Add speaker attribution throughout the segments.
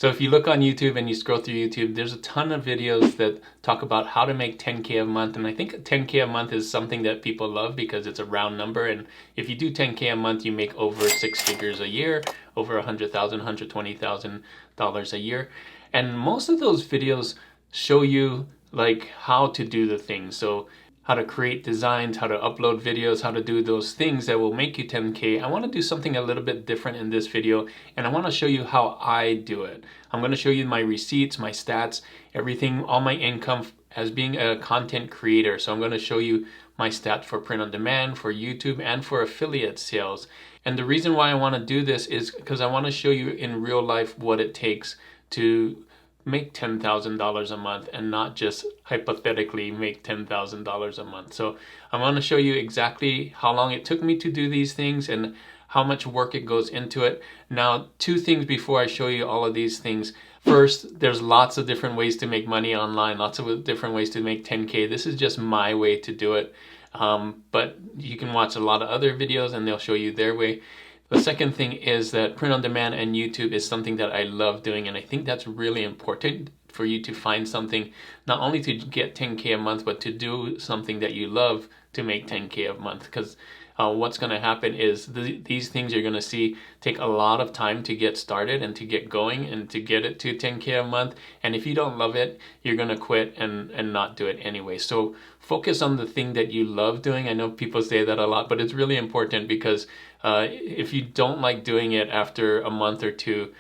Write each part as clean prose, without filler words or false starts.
Speaker 1: So if you look on YouTube and you scroll through YouTube, there's a ton of videos that talk about how to make 10K a month. And I think 10K a month is something that people love because it's a round number. And if you do 10K a month, you make over 6 figures a year, over $100,000, $120,000 a year. And most of those videos show you like how to do the things. So how to create designs, how to upload videos, how to do those things that will make you 10K. I want to do something a little bit different in this video, and I want to show you how I do it. I'm going to show you my receipts, my stats, everything, all my income as being a content creator. So I'm going to show you my stats for print on demand, for YouTube, and for affiliate sales. And the reason why I want to do this is because I want to show you in real life what it takes to make $10,000 a month and not just hypothetically make $10,000 a month. So I want to show you exactly how long it took me to do these things and how much work it goes into it. Now, two things before I show you all of these things. First, there's lots of different ways to make money online, lots of different ways to make 10K. This is just my way to do it. But you can watch a lot of other videos and they'll show you their way. The second thing is that print on demand and YouTube is something that I love doing, and I think that's really important for you to find something not only to get 10K a month, but to do something that you love to make 10K a month. Because what's going to happen is these things you're going to see take a lot of time to get started and to get going and to get it to 10K a month. And if you don't love it, you're going to quit and not do it anyway. So focus on the thing that you love doing. I know people say that a lot, but it's really important because if you don't like doing it after a month or two,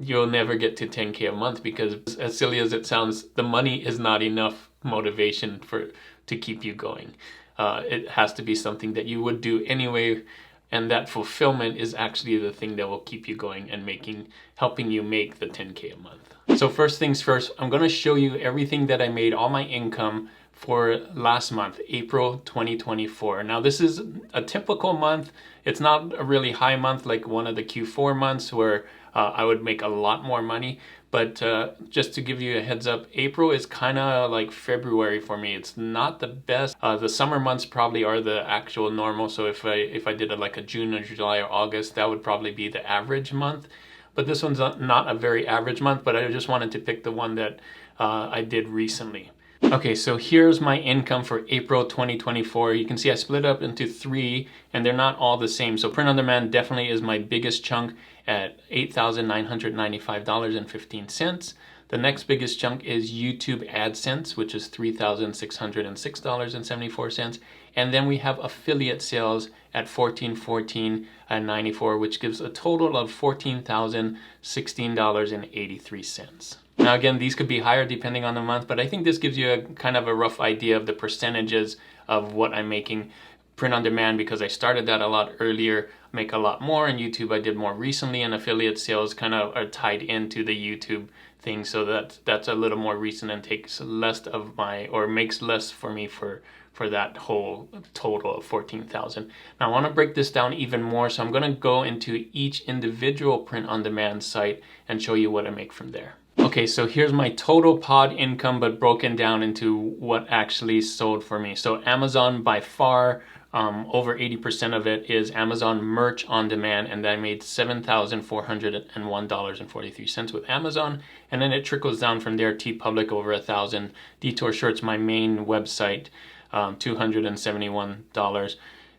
Speaker 1: you'll never get to 10K a month, because as silly as it sounds, the money is not enough motivation to keep you going. It has to be something that you would do anyway, and that fulfillment is actually the thing that will keep you going and helping you make the 10K a month. So first things first, I'm going to show you everything that I made, all my income for last month, April 2024. Now this is a typical month. It's not a really high month like one of the Q4 months where I would make a lot more money. But just to give you a heads up, April is kind of like February for me. It's not the best. The summer months probably are the actual normal. So if I did like a June or July or August, that would probably be the average month. But this one's not a very average month, but I just wanted to pick the one that I did recently. Okay, so here's my income for April 2024. You can see I split up into three, and they're not all the same. So print on demand definitely is my biggest chunk at $8,995.15. The next biggest chunk is YouTube AdSense, which is $3,606.74. And then we have affiliate sales at $1,414.94, which gives a total of $14,016.83. Now again, these could be higher depending on the month, but I think this gives you a kind of a rough idea of the percentages of what I'm making. Print on demand, because I started that a lot earlier, make a lot more, and YouTube I did more recently, and affiliate sales kind of are tied into the YouTube thing, so that's a little more recent and takes less of my, or makes less for me for that whole total of 14,000. Now I want to break this down even more, so I'm going to go into each individual print on demand site and show you what I make from there. Okay, so here's my total pod income, but broken down into what actually sold for me. So Amazon by far, over 80% of it is Amazon merch on demand, and I made $7,401.43 with Amazon, and then it trickles down from there. TeePublic over $1,000, Detour Shirts, my main website, $271.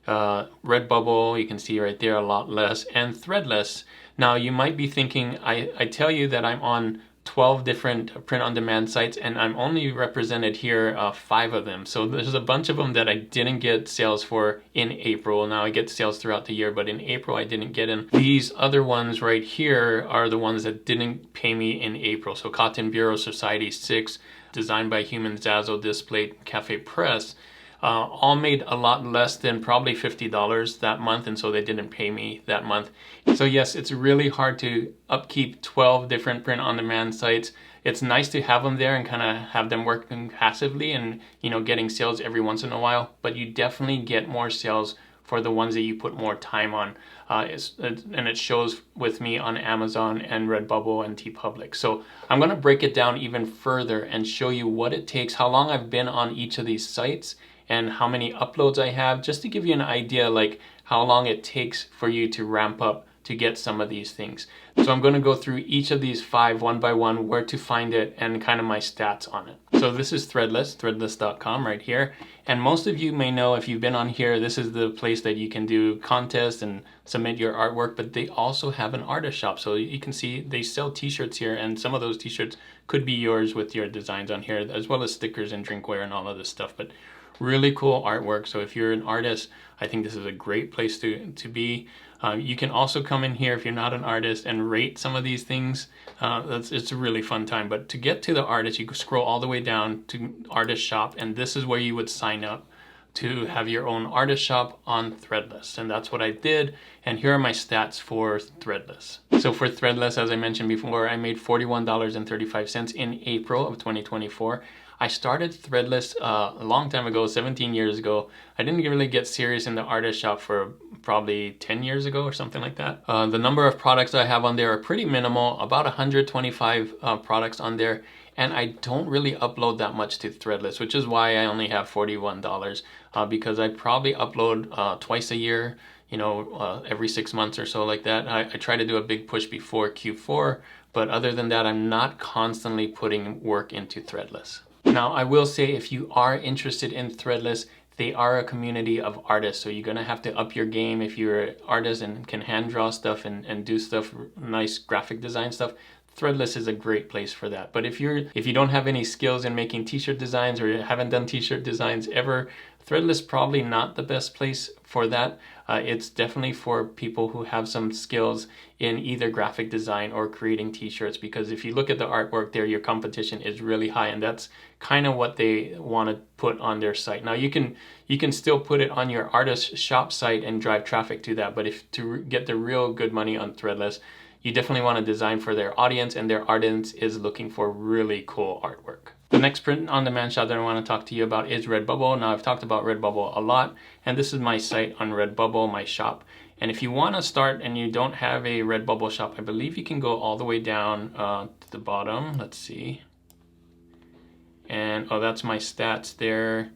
Speaker 1: Redbubble, you can see right there, a lot less, and Threadless. Now you might be thinking, I tell you that I'm on 12 different print-on-demand sites, and I'm only represented here 5 of them. So there's a bunch of them that I didn't get sales for in April. Now I get sales throughout the year, but in April I didn't get in. These other ones right here are the ones that didn't pay me in April. So Cotton Bureau, Society 6, Designed by Human, Zazzle, Display, Cafe Press, all made a lot less than probably $50 that month, and so they didn't pay me that month. So yes, it's really hard to upkeep 12 different print-on-demand sites. It's nice to have them there and kind of have them working passively and, you know, getting sales every once in a while, but you definitely get more sales for the ones that you put more time on. And it shows with me on Amazon and Redbubble and TeePublic. So I'm going to break it down even further and show you what it takes, how long I've been on each of these sites, and how many uploads I have, just to give you an idea like how long it takes for you to ramp up to get some of these things. So I'm going to go through each of these 5 one by one, where to find it, and kind of my stats on it. So this is Threadless, threadless.com right here. And most of you may know, if you've been on here, this is the place that you can do contests and submit your artwork, but they also have an artist shop. So you can see they sell t-shirts here, and some of those t-shirts could be yours with your designs on here, as well as stickers and drinkware and all of this stuff. But really cool artwork. So if you're an artist, I think this is a great place to be. You can also come in here if you're not an artist and rate some of these things. It's a really fun time. But to get to the artist, you can scroll all the way down to artist shop, and this is where you would sign up to have your own artist shop on Threadless. And that's what I did. And here are my stats for Threadless. So for Threadless, as I mentioned before, I made $41.35 in April of 2024. I started Threadless a long time ago, 17 years ago. I didn't really get serious in the artist shop for probably 10 years ago or something like that. The number of products I have on there are pretty minimal, about 125 products on there. And I don't really upload that much to Threadless, which is why I only have $41, because I probably upload twice a year, every 6 months or so like that. I try to do a big push before Q4, but other than that, I'm not constantly putting work into Threadless. Now, I will say, if you are interested in Threadless, they are a community of artists, so you're gonna have to up your game. If you're an artist and can hand draw stuff and do stuff, nice graphic design stuff, Threadless is a great place for that. But if you don't have any skills in making t-shirt designs, or you haven't done t-shirt designs ever, Threadless probably not the best place for that. It's definitely for people who have some skills in either graphic design or creating t-shirts, because if you look at the artwork there, your competition is really high, and that's kind of what they want to put on their site. Now you can still put it on your artist shop site and drive traffic to that, but if to get the real good money on Threadless, you definitely want to design for their audience, and their audience is looking for really cool artwork. The next print-on-demand shop that I want to talk to you about is Redbubble. Now, I've talked about Redbubble a lot, and this is my site on Redbubble, my shop. And if you want to start and you don't have a Redbubble shop, I believe you can go all the way down to the bottom. Let's see. And, oh, that's my stats there.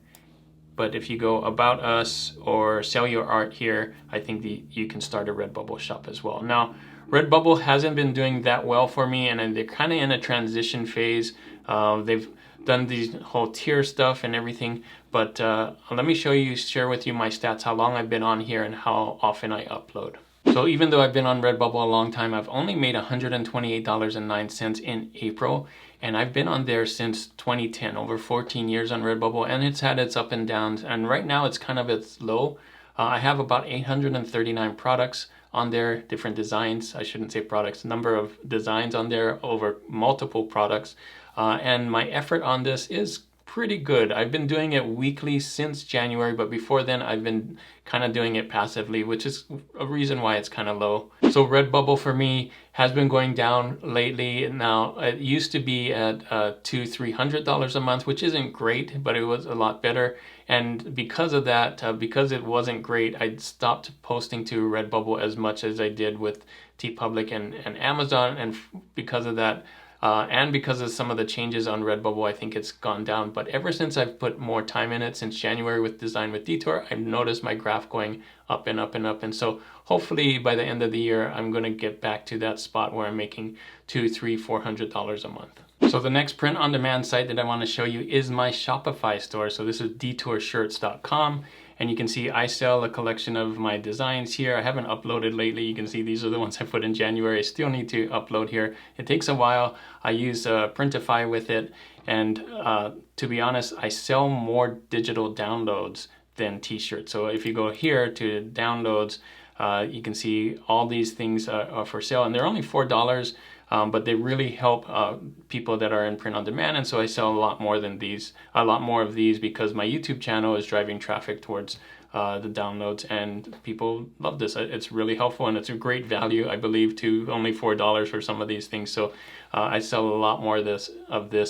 Speaker 1: But if you go About Us or Sell Your Art here, I think you can start a Redbubble shop as well. Now, Redbubble hasn't been doing that well for me, and they're kind of in a transition phase. They've done these whole tier stuff and everything, but let me share with you my stats, how long I've been on here and how often I upload. So even though I've been on Redbubble a long time, I've only made $128.09 in April, and I've been on there since 2010, over 14 years on Redbubble, and it's had its up and downs, and right now it's kind of its low. I have about 839 products on there, different designs. I shouldn't say products, number of designs on there over multiple products. And my effort on this is pretty good. I've been doing it weekly since January, but before then I've been kind of doing it passively, which is a reason why it's kind of low. So Redbubble for me has been going down lately. Now, it used to be at $200-300 a month, which isn't great, but it was a lot better. And because of that, because it wasn't great, I stopped posting to Redbubble as much as I did with TeePublic and Amazon. And because of that, and because of some of the changes on Redbubble, I think it's gone down. But ever since I've put more time in it, since January with Design with Detour, I've noticed my graph going up and up and up. And so hopefully by the end of the year, I'm going to get back to that spot where I'm making $200, $300, $400 a month. So the next print-on-demand site that I want to show you is my Shopify store. So this is detourshirts.com. And you can see I sell a collection of my designs here. I haven't uploaded lately. You can see these are the ones I put in January. I still need to upload here. It takes a while. I use Printify with it. And to be honest, I sell more digital downloads than t-shirts. So if you go here to downloads, you can see all these things are for sale. And they're only $4. But they really help people that are in print on demand, and so I sell a lot more of these because my YouTube channel is driving traffic towards the downloads, and people love this. It's really helpful, and it's a great value, I believe, too. Only $4 for some of these things, so I sell a lot more of this,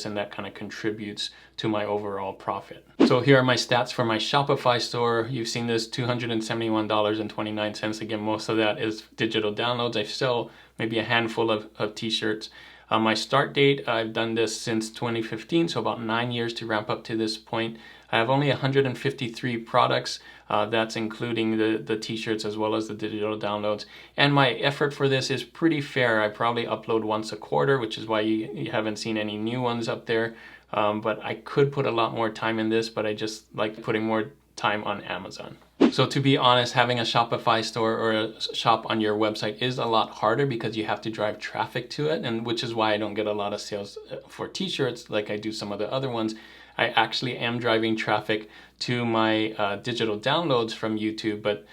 Speaker 1: and that kind of contributes to my overall profit. So here are my stats for my Shopify store. You've seen this, $271.29. Again, most of that is digital downloads. I sell maybe a handful of t-shirts. My start date, I've done this since 2015, so about 9 years to ramp up to this point. I have only 153 products. That's including the t-shirts as well as the digital downloads. And my effort for this is pretty fair. I probably upload once a quarter, which is why you haven't seen any new ones up there. But I could put a lot more time in this, but I just like putting more time on Amazon. So to be honest, having a Shopify store or a shop on your website is a lot harder because you have to drive traffic to it, and which is why I don't get a lot of sales for t-shirts like I do some of the other ones. I actually am driving traffic to my digital downloads from YouTube, but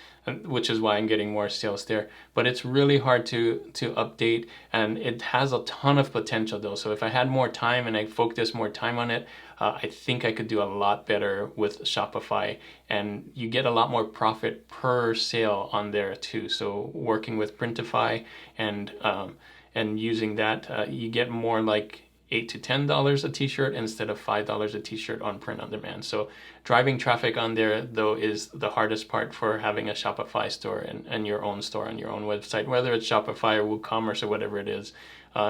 Speaker 1: which is why I'm getting more sales there. But it's really hard to update, and it has a ton of potential though. So if I had more time and I focused more time on it, I think I could do a lot better with Shopify, and you get a lot more profit per sale on there too. So working with Printify and using that, you get more like $8 to $10 a t-shirt instead of $5 a t-shirt on print on demand. So driving traffic on there though is the hardest part for having a Shopify store and your own store on your own website, whether it's Shopify or WooCommerce or whatever it is.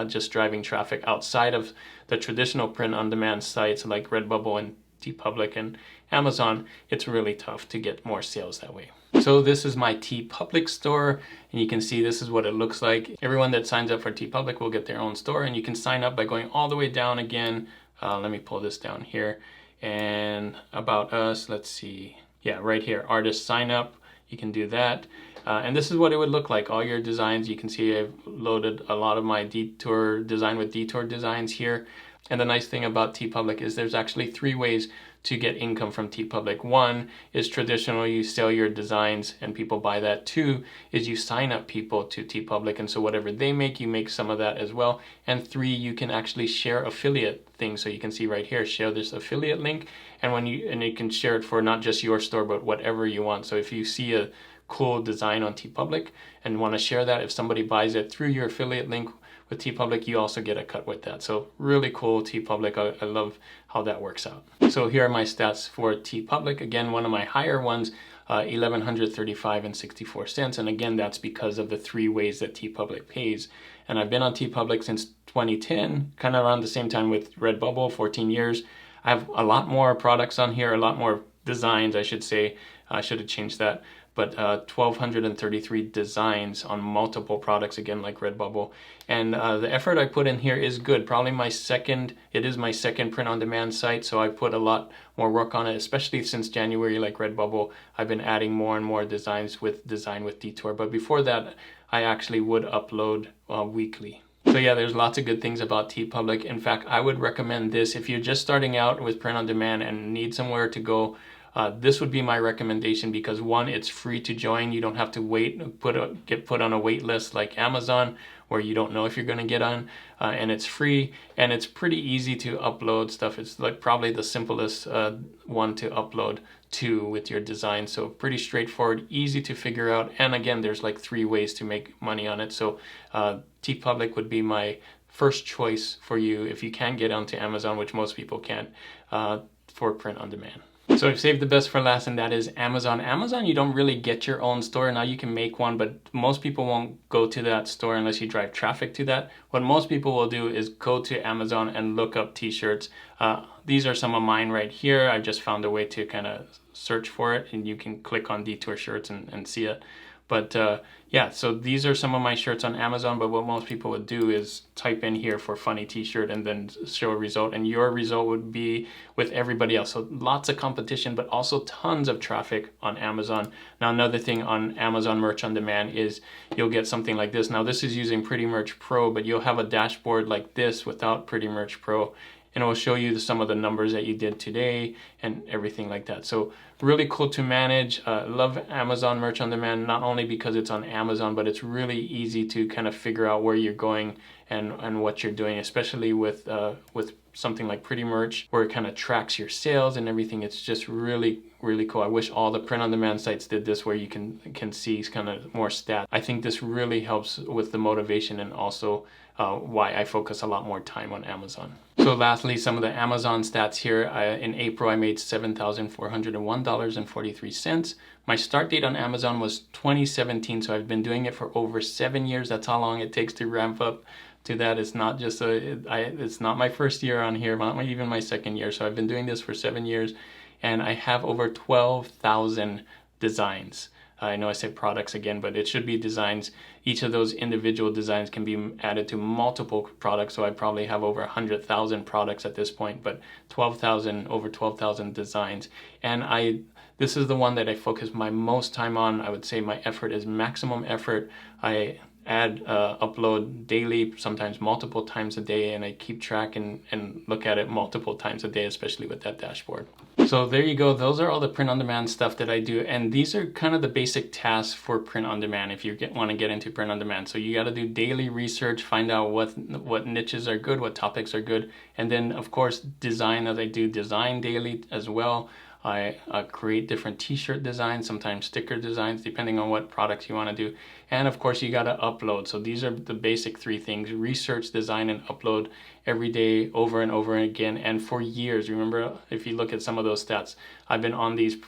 Speaker 1: Just driving traffic outside of the traditional print on demand sites like Redbubble and TeePublic and Amazon, it's really tough to get more sales that way. So this is my TeePublic store, and you can see this is what it looks like. Everyone that signs up for TeePublic will get their own store, and you can sign up by going all the way down again. Let me pull this down here. And about us, let's see. Yeah, right here, artist sign up. You can do that. And this is what it would look like. All your designs, you can see I've loaded a lot of my Detour Design with Detour designs here. And the nice thing about TeePublic is there's actually 3 ways to get income from TeePublic. 1 is traditional, you sell your designs and people buy that. 2 is you sign up people to TeePublic, and so whatever they make, you make some of that as well. And 3, you can actually share affiliate things. So you can see right here, share this affiliate link, and you can share it for not just your store, but whatever you want. So if you see a cool design on TeePublic and want to share that, if somebody buys it through your affiliate link with TeePublic, you also get a cut with that. So really cool, TeePublic. I love how that works out. So here are my stats for TeePublic. Again, one of my higher ones, $1,135.64. And again, that's because of the 3 ways that TeePublic pays. And I've been on TeePublic since 2010, kind of around the same time with Redbubble, 14 years. I have a lot more products on here, a lot more designs, I should say. I should have changed that. But 1,233 designs on multiple products, again, like Redbubble. And the effort I put in here is good. Probably it is my second print-on-demand site, so I put a lot more work on it, especially since January, like Redbubble. I've been adding more and more designs with Design with Detour. But before that, I actually would upload weekly. So yeah, there's lots of good things about TeePublic. In fact, I would recommend this if you're just starting out with print-on-demand and need somewhere to go. This would be my recommendation because 1, it's free to join. You don't have to wait, get put on a wait list like Amazon where you don't know if you're going to get on, and it's free, and it's pretty easy to upload stuff. It's like probably the simplest one to upload to with your design. So pretty straightforward, easy to figure out. And again, there's like 3 ways to make money on it. So TeePublic would be my first choice for you if you can get onto Amazon, which most people can't, for print on demand. So I've saved the best for last, and that is Amazon. Amazon, you don't really get your own store. Now you can make one, but most people won't go to that store unless you drive traffic to that. What most people will do is go to Amazon and look up t-shirts. These are some of mine right here. I just found a way to kind of search for it, and you can click on Detour shirts and see it. But yeah, so these are some of my shirts on Amazon, but what most people would do is type in here for funny t-shirt and then show a result, and your result would be with everybody else. So lots of competition, but also tons of traffic on Amazon. Now another thing on Amazon Merch on Demand is you'll get something like this. Now this is using Pretty Merch Pro, but you'll have a dashboard like this without Pretty Merch Pro, and it will show you some of the numbers that you did today and everything like that. So really cool to manage. Love Amazon Merch on Demand, not only because it's on Amazon, but it's really easy to kind of figure out where you're going and what you're doing, especially with something like Pretty Merch, where it kind of tracks your sales and everything. It's just really, really cool. I wish all the print-on-demand sites did this, where you can see kind of more stats. I think this really helps with the motivation, and also why I focus a lot more time on Amazon. So lastly, some of the Amazon stats here. In April, I made $7,401.43. My start date on Amazon was 2017, so I've been doing it for over 7 years. That's how long it takes to ramp up to that. It's not just it's not my first year on here, not even my second year. So I've been doing this for 7 years, and I have over 12,000 designs. I know I said products again, but it should be designs. Each of those individual designs can be added to multiple products, so I probably have over 100,000 products at this point, but over 12,000 designs. And this is the one that I focus my most time on. I would say my effort is maximum effort. I upload daily, sometimes multiple times a day, and I keep track and look at it multiple times a day, especially with that dashboard. So there you go. Those are all the print on demand stuff that I do, and these are kind of the basic tasks for print on demand if you want to get into print on demand. So you got to do daily research, find out what niches are good, what topics are good, and then of course design, as I do design daily as well. I create different t-shirt designs, sometimes sticker designs, depending on what products you want to do. And of course you got to upload. So these are the basic 3 things: research, design, and upload every day, over and over again, and for years. Remember, if you look at some of those stats, I've been on these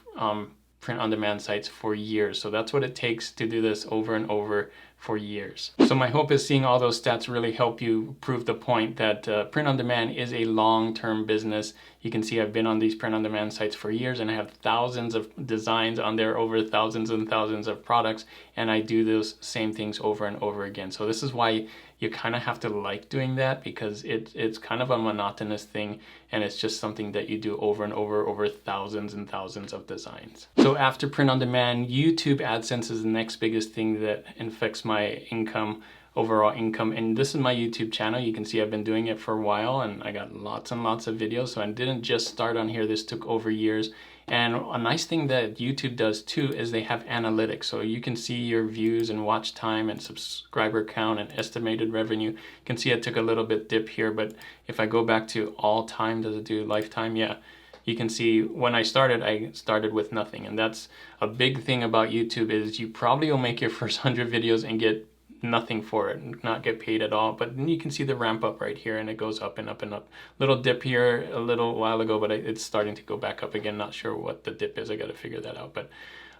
Speaker 1: print on demand sites for years. So that's what it takes to do this over and over for years. So my hope is seeing all those stats really help you prove the point that print on demand is a long-term business. You can see I've been on these print on demand sites for years, and I have thousands of designs on there, over thousands and thousands of products, and I do those same things over and over again. So this is why you kind of have to like doing that, because it's kind of a monotonous thing, and it's just something that you do over and over thousands and thousands of designs. So after print on demand, YouTube AdSense is the next biggest thing that affects my income, overall income. And this is my YouTube channel. You can see I've been doing it for a while, and I got lots and lots of videos. So I didn't just start on here. This took over years. And a nice thing that YouTube does too is they have analytics. So you can see your views and watch time and subscriber count and estimated revenue. You can see I took a little bit dip here, but if I go back to all time, does it do lifetime? Yeah. You can see when I started with nothing. And that's a big thing about YouTube, is you probably will make your first 100 videos and get nothing for it and not get paid at all. But then you can see the ramp up right here, and it goes up and up and up. Little dip here a little while ago, but it's starting to go back up again. Not sure what the dip is. I got to figure that out. But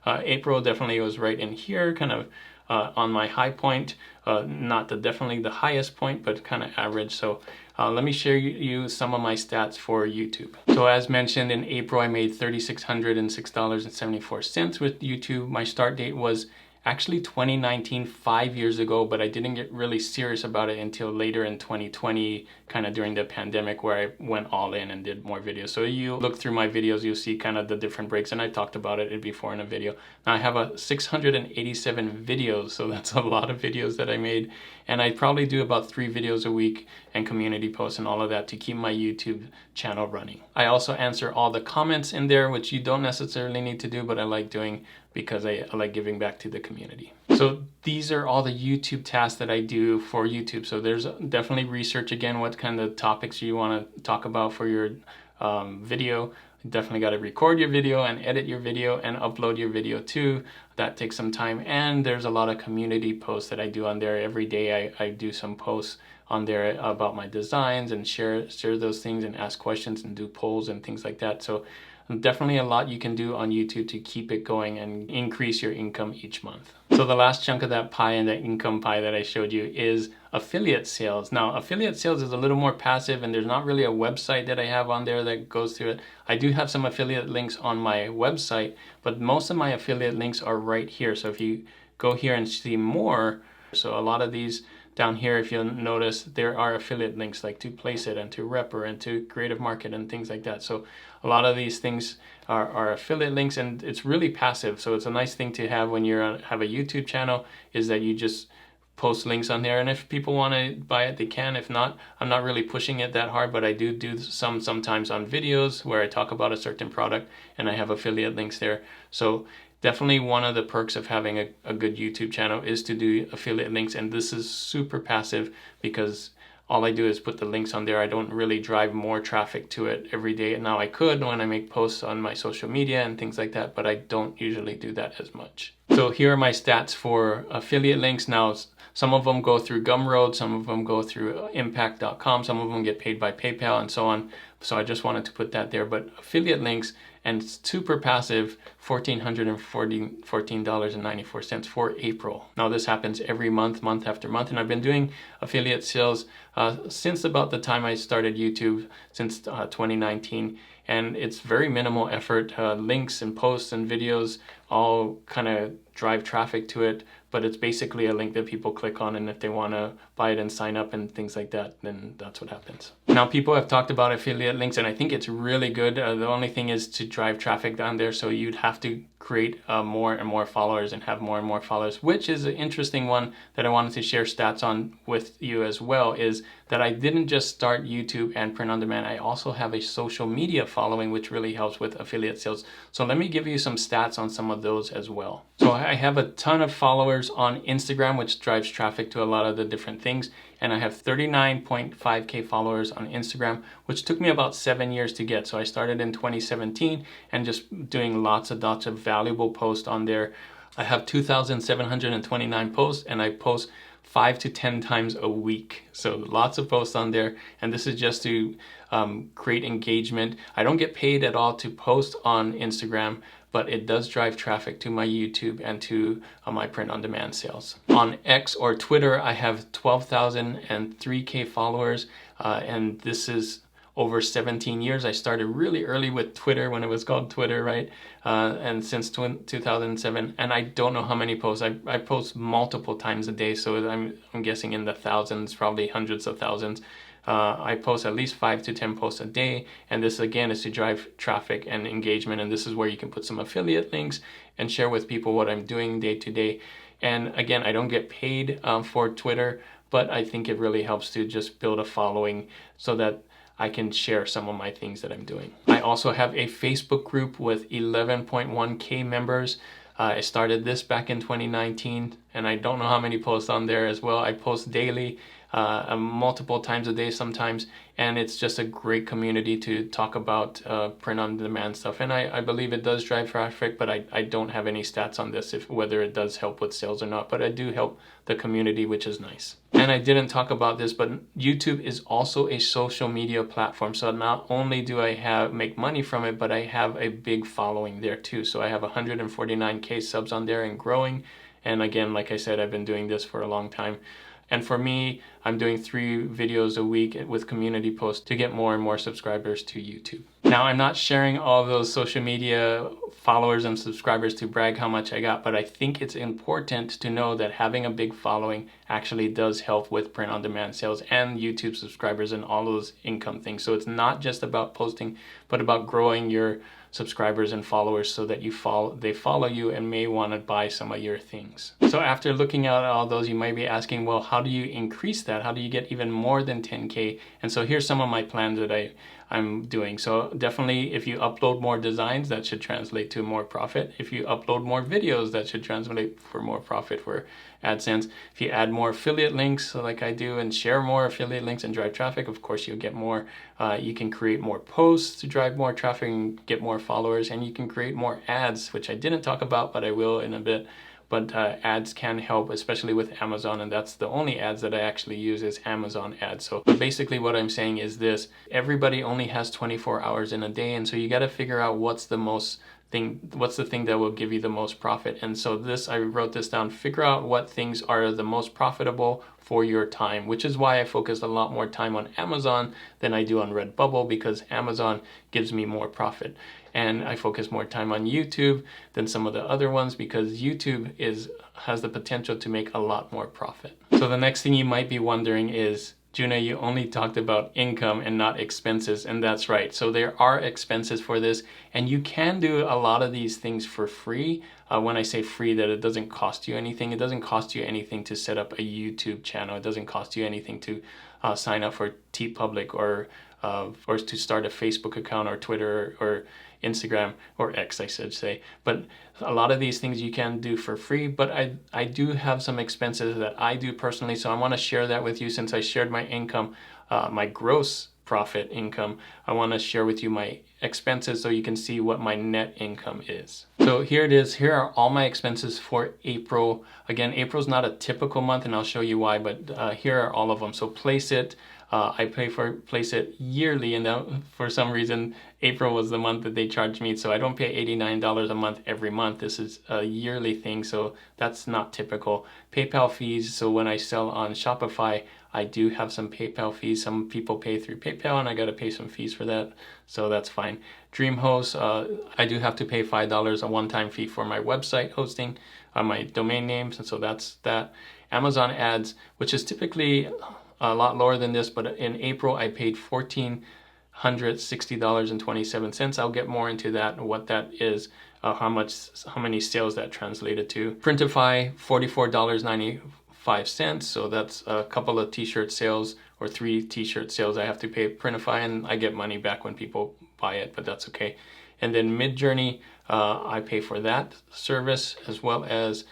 Speaker 1: April definitely was right in here, kind of on my high point. Not definitely the highest point, but kind of average. So let me share you some of my stats for YouTube. So as mentioned, in April I made $3,606.74 with YouTube. My start date was actually 2019, 5 years ago, but I didn't get really serious about it until later in 2020, kind of during the pandemic, where I went all in and did more videos. So you look through my videos, you'll see kind of the different breaks, and I talked about it before in a video. Now I have 687 videos, so that's a lot of videos that I made, and I probably do about 3 videos a week and community posts and all of that to keep my YouTube channel running. I also answer all the comments in there, which you don't necessarily need to do, but I like doing because I like giving back to the community. So these are all the YouTube tasks that I do for YouTube. So there's definitely research, again, what kind of topics you want to talk about for your video. You definitely got to record your video and edit your video and upload your video too. That takes some time. And there's a lot of community posts that I do on there. Every day I do some posts on there about my designs and share those things and ask questions and do polls and things like that. So definitely a lot you can do on YouTube to keep it going and increase your income each month. So the last chunk of that pie and that income pie that I showed you is affiliate sales. Now, affiliate sales is a little more passive, and there's not really a website that I have on there that goes through it. I do have some affiliate links on my website, but most of my affiliate links are right here. So if you go here and see more, so a lot of these down here, if you'll notice, there are affiliate links like to Place It and to Repper and to Creative Market and things like that. So a lot of these things are affiliate links, and it's really passive. So it's a nice thing to have when you have a YouTube channel, is that you just post links on there, and if people want to buy it, they can. If not, I'm not really pushing it that hard, but I do sometimes on videos where I talk about a certain product and I have affiliate links there. So definitely one of the perks of having a good YouTube channel is to do affiliate links, and this is super passive because all I do is put the links on there. I don't really drive more traffic to it every day. Now I could when I make posts on my social media and things like that, but I don't usually do that as much. So here are my stats for affiliate links. Now, some of them go through Gumroad, some of them go through impact.com, some of them get paid by PayPal and so on. So I just wanted to put that there. But affiliate links and super passive, $1,414.94 for April. Now this happens every month, month after month, and I've been doing affiliate sales since about the time I started YouTube, since 2019. And it's very minimal effort. Links and posts and videos all kind of drive traffic to it, but it's basically a link that people click on, and if they want to buy it and sign up and things like that, then that's what happens. Now, people have talked about affiliate links, and I think it's really good. The only thing is to drive traffic down there, so you'd have to create more and more followers and have more and more followers, which is an interesting one that I wanted to share stats on with you as well, is that I didn't just start YouTube and print on demand. I also have a social media following, which really helps with affiliate sales. So let me give you some stats on some of those as well. So I have a ton of followers on Instagram, which drives traffic to a lot of the different things. And I have 39.5K followers on Instagram, which took me about 7 years to get. So I started in 2017 and just doing lots of valuable posts on there. I have 2,729 posts, and I post 5 to 10 times a week. So lots of posts on there. And this is just to create engagement. I don't get paid at all to post on Instagram, but it does drive traffic to my YouTube and to my print on demand sales. On X or Twitter, I have 12,003K followers, and this is over 17 years. I started really early with Twitter when it was called Twitter, right? And since 2007, and I don't know how many posts. I post multiple times a day, so I'm guessing in the thousands, probably hundreds of thousands. I post at least 5 to 10 posts a day, and this again is to drive traffic and engagement, and this is where you can put some affiliate links and share with people what I'm doing day to day. And again, I don't get paid for Twitter, but I think it really helps to just build a following so that I can share some of my things that I'm doing. I also have a Facebook group with 11.1K members. I started this back in 2019, and I don't know how many posts on there as well. I post daily, multiple times a day sometimes, and it's just a great community to talk about print on demand stuff. And I believe it does drive traffic, but I don't have any stats on this, whether it does help with sales or not, but I do help the community, which is nice. And I didn't talk about this, but YouTube is also a social media platform. So not only do I make money from it, but I have a big following there too. So I have 149K subs on there and growing. And again, like I said, I've been doing this for a long time. And for me, I'm doing 3 videos a week with community posts to get more and more subscribers to YouTube. Now, I'm not sharing all those social media followers and subscribers to brag how much I got, but I think it's important to know that having a big following actually does help with print on demand sales and YouTube subscribers and all those income things. So it's not just about posting, but about growing your subscribers and followers so that they follow you and may want to buy some of your things. So after looking at all those, you might be asking, well, how do you increase that? How do you get even more than 10K? And so here's some of my plans that I'm doing. So definitely, if you upload more designs, that should translate to more profit. If you upload more videos, that should translate for more profit for AdSense. If you add more affiliate links, like I do, and share more affiliate links and drive traffic, of course, you'll get more. You can create more posts to drive more traffic and get more followers, and you can create more ads, which I didn't talk about, but I will in a bit. But ads can help, especially with Amazon, and that's the only ads that I actually use is Amazon ads. So but basically what I'm saying is this: everybody only has 24 hours in a day, and so you got to figure out what's the thing that will give you the most profit. And so I wrote this down: figure out what things are the most profitable for your time, which is why I focus a lot more time on Amazon than I do on Redbubble, because Amazon gives me more profit. And I focus more time on YouTube than some of the other ones because YouTube has the potential to make a lot more profit. So the next thing you might be wondering is, Juna, you only talked about income and not expenses, and that's right. So there are expenses for this, and you can do a lot of these things for free. When I say free, that it doesn't cost you anything. It doesn't cost you anything to set up a YouTube channel. It doesn't cost you anything to sign up for TeePublic or to start a Facebook account or Twitter or Instagram or X, I should say. But a lot of these things you can do for free, but I do have some expenses that I do personally, so I want to share that with you since I shared my income. My gross profit income. I want to share with you my expenses so you can see what my net income is. So here it is. Here are all my expenses for April. Again, April's not a typical month, and I'll show you why, but here are all of them. So Place It. I place it yearly, and for some reason April was the month that they charged me, so I don't pay $89 a month every month. This is a yearly thing, so that's not typical. PayPal fees, so when I sell on Shopify, I do have some PayPal fees. Some people pay through PayPal, and I got to pay some fees for that, so that's fine. DreamHost, I do have to pay $5 a one-time fee for my website hosting, my domain names, and so that's that. Amazon ads, which is typically a lot lower than this, but in April I paid $1,460.27. I'll get more into that, what that is, how many sales that translated to. Printify, $44.95. So that's a couple of t-shirt sales or 3 t-shirt sales I have to pay Printify, and I get money back when people buy it, but that's okay. And then Midjourney, I pay for that service, as well as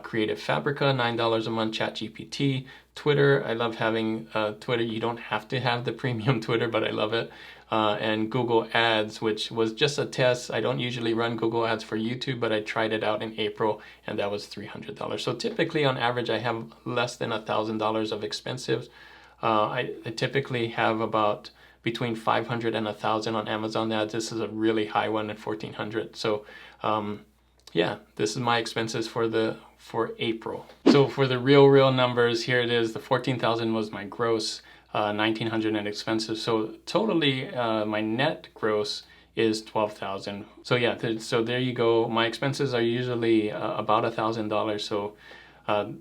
Speaker 1: Creative Fabrica, $9 a month, ChatGPT, Twitter. I love having Twitter. You don't have to have the premium Twitter, but I love it. And Google Ads, which was just a test. I don't usually run Google Ads for YouTube, but I tried it out in April, and that was $300. So typically, on average, I have less than $1,000 of expenses. I typically have about between 500 and 1,000 on Amazon ads. This is a really high one at 1,400. So yeah, this is my expenses for April. So for the real numbers, here it is. The 14,000 was my gross, 1,900 in expenses. So totally, my net gross is 12,000. So yeah, so there you go. My expenses are usually about $1,000. So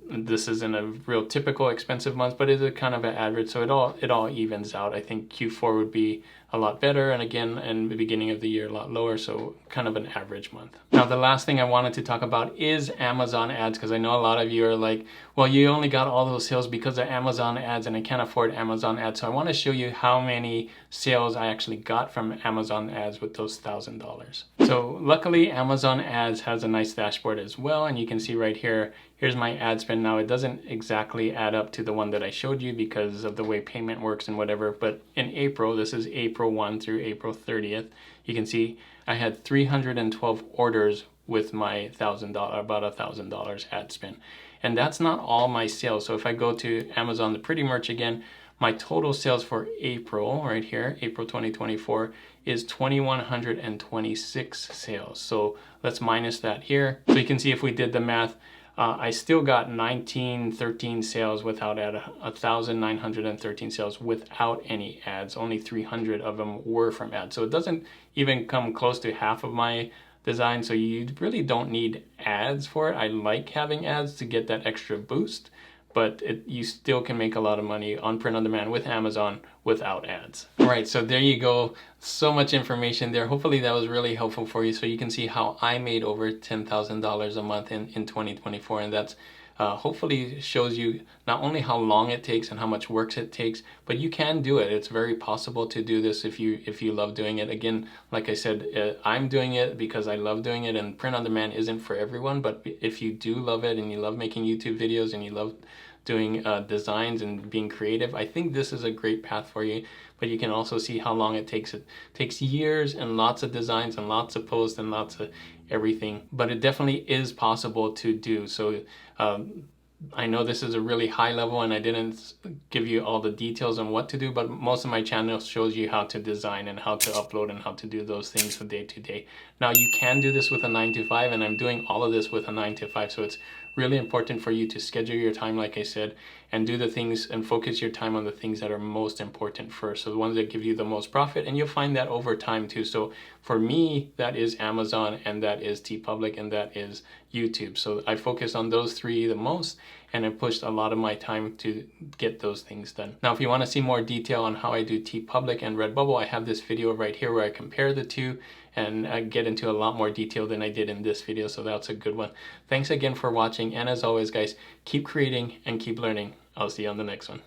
Speaker 1: this isn't a real typical expensive month, but it's a kind of an average, so it all evens out. I think Q4 would be a lot better, and again, in the beginning of the year, a lot lower, so kind of an average month. Now, the last thing I wanted to talk about is Amazon ads, because I know a lot of you are like, well, you only got all those sales because of Amazon ads, and I can't afford Amazon ads. So I want to show you how many sales I actually got from Amazon ads with those $1,000. So luckily, Amazon ads has a nice dashboard as well, and you can see right here, here's my ad spend. Now, it doesn't exactly add up to the one that I showed you because of the way payment works and whatever, but in April, this is April 1 through April 30th, you can see I had 312 orders with my about $1,000 ad spend. And that's not all my sales. So if I go to Amazon, the Pretty Merch again, my total sales for April, right here, April 2024, is 2,126 sales. So let's minus that here. So you can see if we did the math, I still got 1,913 sales without ad, 1,913 sales without any ads. Only 300 of them were from ads. So it doesn't even come close to half of my design. So you really don't need ads for it. I like having ads to get that extra boost, but you still can make a lot of money on print on demand with Amazon without ads. All right, so there you go. So much information there. Hopefully that was really helpful for you, so you can see how I made over $10,000 a month in 2024, and that's hopefully shows you not only how long it takes and how much work it takes, but you can do it. It's very possible to do this if you love doing it. Again, like I said, I'm doing it because I love doing it, and print on demand isn't for everyone, but if you do love it and you love making YouTube videos and you love doing designs and being creative, I think this is a great path for you. But you can also see how long it takes. It takes years and lots of designs and lots of posts and lots of everything, but it definitely is possible to do. So I know this is a really high level and I didn't give you all the details on what to do, but most of my channel shows you how to design and how to upload and how to do those things from day to day. Now you can do this with a 9-to-5, and I'm doing all of this with a 9-to-5, so it's really important for you to schedule your time, like I said, and do the things and focus your time on the things that are most important first. So the ones that give you the most profit, and you'll find that over time too. So for me, that is Amazon, and that is TeePublic, and that is YouTube. So I focus on those three the most, and I pushed a lot of my time to get those things done. Now, if you want to see more detail on how I do TeePublic and Redbubble, I have this video right here where I compare the two, and I get into a lot more detail than I did in this video, so that's a good one. Thanks again for watching, and as always, guys, keep creating and keep learning. I'll see you on the next one.